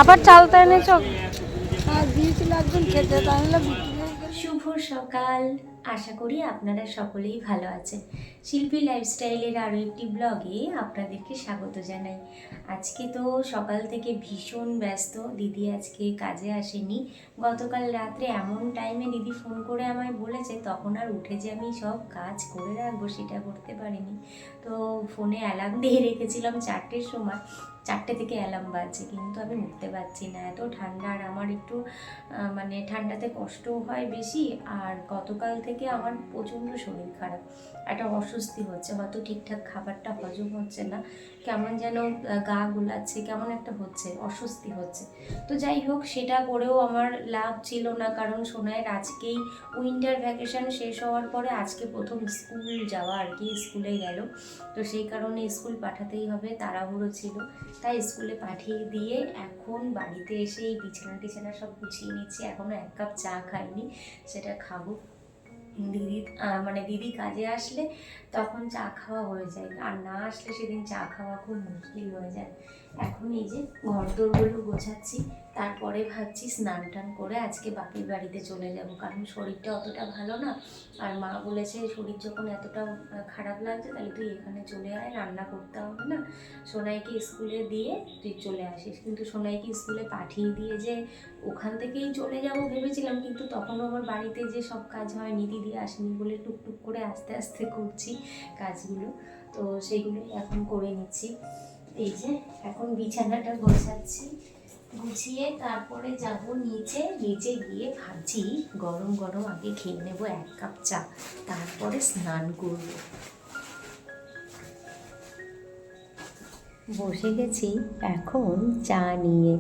আবার চালতা এনেছো? দিয়েছিল একজন খেতে, তাহলে শুভ সকাল। আশা করি আপনারা সকলেই ভালো আছেন। শিল্পী লাইফস্টাইলের আরও একটি ব্লগে আপনাদেরকে স্বাগত জানাই। আজকে তো সকাল থেকে ভীষণ ব্যস্ত। দিদি আজকে কাজে আসেনি। গতকাল রাত্রে এমন টাইমে দিদি ফোন করে আমায় বলেছে, তখন আর উঠে যে আমি সব কাজ করে রাখবো সেটা করতে পারিনি। তো ফোনে অ্যালার্ম দিয়ে রেখেছিলাম 4টের সময়, 4টে থেকে অ্যালার্ম বাজছে, কিন্তু আমি উঠতে পারছি না। এত ঠান্ডা, আর আমার একটু মানে ঠান্ডাতে কষ্টও হয় বেশি। আর গতকাল থেকে আমার প্রচণ্ড শরীর খারাপ, একটা অস্বস্তি হচ্ছে, হয়তো ঠিকঠাক খাবারটা হজম হচ্ছে না, কেমন যেন গা গোলাচ্ছে, কেমন একটা হচ্ছে, অস্বস্তি হচ্ছে। তো যাই হোক, সেটা করেও আমার লাভ ছিল না, কারণ সোনাইয়ের আজকেই উইন্টার ভ্যাকেশন শেষ হওয়ার পরে আজকে প্রথম স্কুল যাওয়া আর কি, স্কুলে গেল। তো সেই কারণে স্কুল পাঠাতেই হবে, তাড়াহুড়ো ছিল, তাই স্কুলে পাঠিয়ে দিয়ে এখন বাড়িতে এসে এই বিছানা সব গুছিয়ে নিচ্ছি। এখনও 1 কাপ চা খাইনি, সেটা খাবো। দিদি কাজে আসলে তখন চা খাওয়া হয়ে যায়, আর না আসলে সেদিন চা খাওয়া খুব মুশকিল হয়ে যায়। এখন এই যে ঘরদোরগুলো গোছাচ্ছি, তারপরে ভাবছি স্নান টান করে আজকে বাপের বাড়িতে চলে যাব, কারণ শরীরটা অতটা ভালো না। আর মা বলেছে, শরীর যখন এতটা খারাপ লাগছে তাহলে তুই এখানে চলে আয়, রান্না করতে হবে না, সোনাইকে স্কুলে দিয়ে তুই চলে আসিস। কিন্তু সোনাইকে স্কুলে পাঠিয়ে দিয়ে যে ওখান থেকেই চলে যাব ভেবেছিলাম, কিন্তু তখনও আমার বাড়িতে যে সব কাজ হয়নি, দিদি আসেনি বলে টুকটুক করে আস্তে আস্তে করছি কাজগুলো। তো সেইগুলোই এখন করে নিচ্ছি। এই যে এখন বিছানাটা গোছাচ্ছি, গুছিয়ে তারপরে যাব নিচে গিয়ে ভাবছি গরম গরম আগে খেয়ে নেবো 1 কাপ চা, তারপরে স্নান করবো। বসে গেছি এখন চা নিয়ে।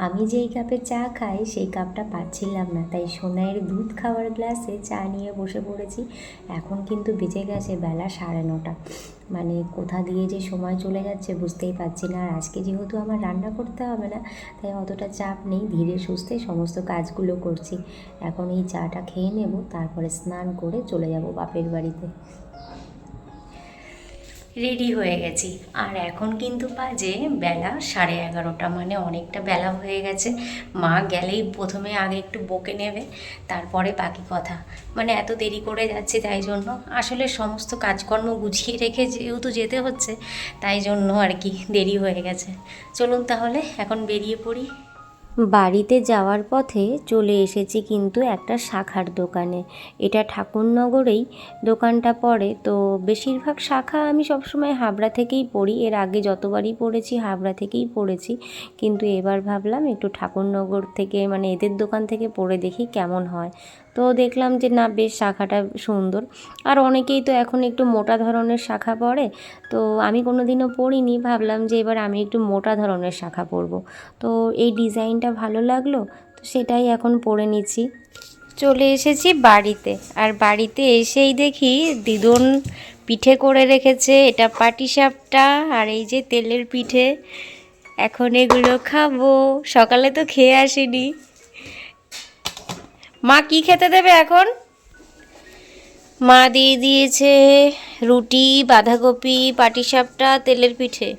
আমি যেই কাপে চা খাই সেই কাপটা পাচ্ছিলাম না, তাই সোনাইয়ের দুধ খাওয়ার গ্লাসে চা নিয়ে বসে পড়েছি। এখন কিন্তু বেজে গেছে বেলা 9:30। মানে কোথা দিয়ে যে সময় চলে যাচ্ছে বুঝতেই পারছি না। আর আজকে যেহেতু আমার রান্না করতে হবে না, তাই অতটা চাপ নেই, ধীরে সুস্থে সমস্ত কাজগুলো করছি। এখন এই চাটা খেয়ে নেব, তারপরে স্নান করে চলে যাব বাপের বাড়িতে। রেডি হয়ে গেছি, আর এখন কিন্তু বাজে বেলা 11:30, মানে অনেকটা বেলা হয়ে গেছে। মা গেলেই প্রথমে আগে একটু বকে নেবে, তারপরে বাকি কথা। মানে এত দেরি করে যাচ্ছি, তাই জন্য আসলে সমস্ত কাজকর্ম গুছিয়ে রেখে যেহেতু যেতে হচ্ছে, তাই জন্য আর কি দেরি হয়ে গেছে। চলুন তাহলে এখন বেরিয়ে পড়ি। বাড়িতে যাওয়ার পথে চলে এসেছি কিন্তু একটা শাখার দোকানে। এটা ঠাকুরনগরেই দোকানটা পড়ে। তো বেশিরভাগ শাখা আমি সবসময় হাবড়া থেকেই পড়ি, এর আগে যতবারই পড়েছি হাবড়া থেকেই পড়েছি, কিন্তু এবার ভাবলাম একটু ঠাকুরনগর থেকে, মানে এদের দোকান থেকে পড়ে দেখি কেমন হয়। তো দেখলাম যে না, বেশ শাখাটা সুন্দর। আর অনেকেই তো এখন একটু মোটা ধরনের শাখা পরে, তো আমি কোনো দিনও পরিনি, ভাবলাম যে এবার আমি একটু মোটা ধরনের শাখা পরবো। তো এই ডিজাইনটা ভালো লাগলো, তো সেটাই এখন পরে নিচ্ছি। চলে এসেছি বাড়িতে, আর বাড়িতে এসেই দেখি দিদুন পিঠে করে রেখেছে। এটা পাটিসাপটা, আর এই যে তেলের পিঠে। এখন এগুলো খাবো, সকালে তো খেয়ে আসিনি। মা কি খেতে দেবে এখন? মা দিয়ে দিয়েছে রুটি, বাঁধাকপি, পাটিসাপটা, তেলের পিঠে।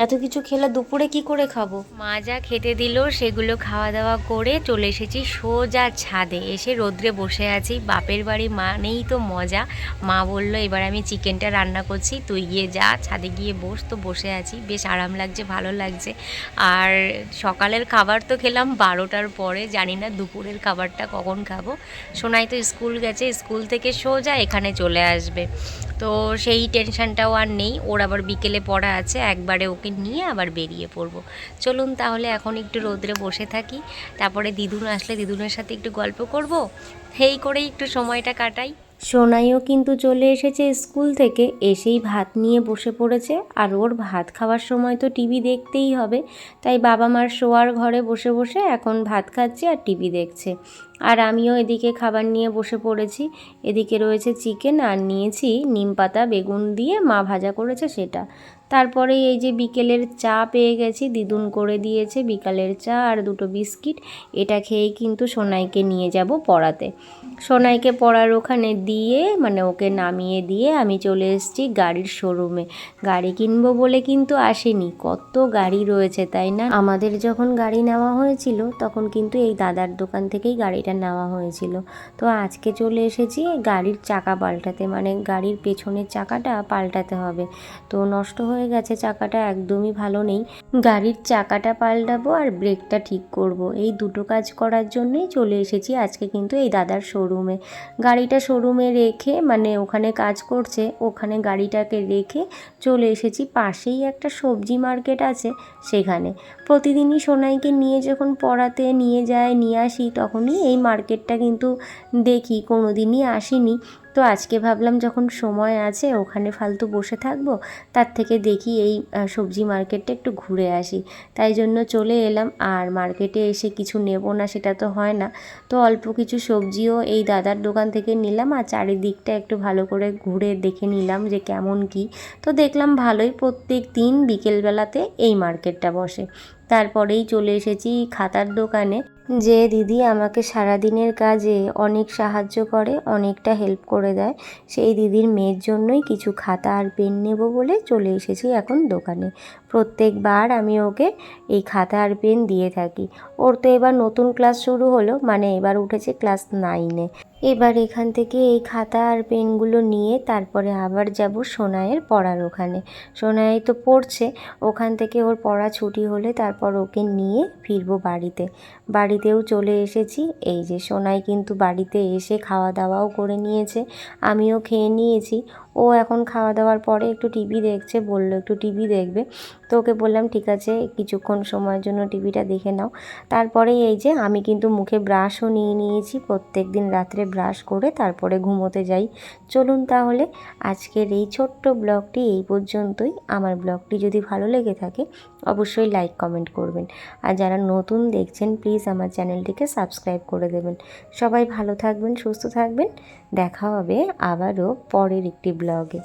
এত কিছু খেলে দুপুরে কি করে খাবো? মা যা খেতে দিল সেগুলো খাওয়া দাওয়া করে চলে এসেছি সোজা ছাদে। এসে রোদ্রে বসে আছি। বাপের বাড়ি মানেই তো মজা। মা বলল এবার আমি চিকেনটা রান্না করছি, তুই গিয়ে যা ছাদে গিয়ে বস। তো বসে আছি, বেশ আরাম লাগছে, ভালো লাগছে। আর সকালের খাবার তো খেলাম 12টার পরে, জানি না দুপুরের খাবারটা কখন খাবো। সোনাই তো স্কুল গেছে, স্কুল থেকে সোজা এখানে চলে আসবে, তো সেই টেনশানটাও আর নেই। ওর আবার বিকেলে পড়া আছে, একবারে ওকে নিয়ে আবার বেরিয়ে পড়বো। চলুন তাহলে এখন একটু রোদ্রে বসে থাকি, তারপরে দিদুন আসলে দিদুনের সাথে একটু গল্প করব, এই করেই একটু সময়টা কাটাই। সোনাইও কিন্তু চলে এসেছে স্কুল থেকে, এসেই ভাত নিয়ে বসে পড়েছে। আর ওর ভাত খাওয়ার সময় তো টিভি দেখতেই হবে, তাই বাবা মার শোয়ার ঘরে বসে বসে এখন ভাত খাচ্ছে আর টিভি দেখছে। আর আমিও এদিকে খাবার নিয়ে বসে পড়েছি। এদিকে রয়েছে চিকেন, আর নিয়েছি নিম পাতা বেগুন দিয়ে মা ভাজা করেছে সেটা। তারপরে এই যে বিকেলের চা পেয়ে গেছি, দিদুন করে দিয়েছে বিকালের চা আর দুটো বিস্কিট। এটা খেয়েই কিন্তু সোনাইকে নিয়ে যাব পড়াতে। সোনাইকে পড়ার ওখানে দিয়ে মানে ওকে নামিয়ে দিয়ে আমি চলে এসেছি গাড়ির শোরুমে। গাড়ি কিনবো বলে কিন্তু আসেনি, কত গাড়ি রয়েছে তাই না। আমাদের যখন গাড়ি নেওয়া হয়েছিল তখন কিন্তু এই দাদার দোকান থেকেই গাড়িটা নেওয়া হয়েছিল। তো আজকে চলে এসেছি গাড়ির চাকা পাল্টাতে, মানে গাড়ির পেছনের চাকাটা পাল্টাতে হবে। তো নষ্ট হয়ে গেছে চাকাটা, একদমই ভালো নেই। গাড়ির চাকাটা পাল্টাবো আর ব্রেকটা ঠিক করব, এই দুটো কাজ করার জন্যই চলে এসেছি আজকে কিন্তু এই দাদার শোরুমে। গাড়িটা শোরুমে রেখে মানে ওখানে কাজ করছে, ওখানে গাড়িটাকে রেখে চলে এসেছি পাশেই একটা সবজি মার্কেট আছে সেখানে। প্রতিদিনই সোনাইকে নিয়ে যখন পড়াতে নিয়ে যায় নিয়ে আসি তখনই এই মার্কেটটা কিন্তু দেখি, কোনো দিনই আসিনি। তো আজকে ভাবলাম যখন সময় আছে ওখানে ফালতু বসে থাকবো, তার থেকে দেখি এই সবজি মার্কেটটা একটু ঘুরে আসি, তাই জন্য চলে এলাম। আর মার্কেটে এসে কিছু নেব না সেটা তো হয় না, তো অল্প কিছু সবজিও এই দাদার দোকান থেকে নিলাম আর চারিদিকটা একটু ভালো করে ঘুরে দেখে নিলাম যে কেমন কি। তো দেখলাম ভালোই, প্রত্যেক দিন বিকেলবেলাতে এই মার্কেটটা বসে। তারপরেই চলে এসেছি খাতার দোকানে, যে দিদি আমাকে সারাদিনের কাজে অনেক সাহায্য করে, অনেকটা হেল্প করে দেয়, সেই দিদির মেয়ের জন্যই কিছু খাতা আর পেন নেব বলে চলে এসেছি এখন দোকানে। প্রত্যেকবার আমি ওকে এই খাতা আর পেন দিয়ে থাকি। ওর তো এবার নতুন ক্লাস শুরু হলো, মানে এবার উঠেছে ক্লাস 9-এ। এবার এখান থেকে এই খাতা আর পেনগুলো নিয়ে তারপরে আবার যাব সোনাইয়ের পড়ার ওখানে। সোনাই তো পড়ছে, ওখান থেকে ওর পড়া ছুটি হলে তারপর ওকে নিয়ে ফিরবো বাড়িতে। বাড়িতেও চলে এসেছি, এই যে সোনাই কিন্তু বাড়িতে এসে খাওয়া দাওয়াও করে নিয়েছে, আমিও খেয়ে নিয়েছি। ও এখন খাওয়া দাওয়ার পরে একটু টিভি দেখছে, বললো একটু টিভি দেখবে। তো ওকে বললাম ঠিক আছে কিছুক্ষণ সময়ের জন্য টিভিটা দেখে নাও। তারপরে এই যে আমি কিন্তু মুখে ব্রাশও নিয়ে নিয়েছি, প্রত্যেক দিন রাত্রে ব্রাশ করে তারপরে ঘুমোতে যাই। চলুন তাহলে আজকের এই ছোট্ট ব্লগটি এই পর্যন্তই। আমার ব্লগটি যদি ভালো লেগে থাকে অবশ্যই লাইক কমেন্ট করবেন, আর যারা নতুন দেখছেন প্লিজ আমার চ্যানেলটিকে সাবস্ক্রাইব করে দেবেন। সবাই ভালো থাকবেন, সুস্থ থাকবেন, দেখা হবে আবারও পরের একটি ব্লগে।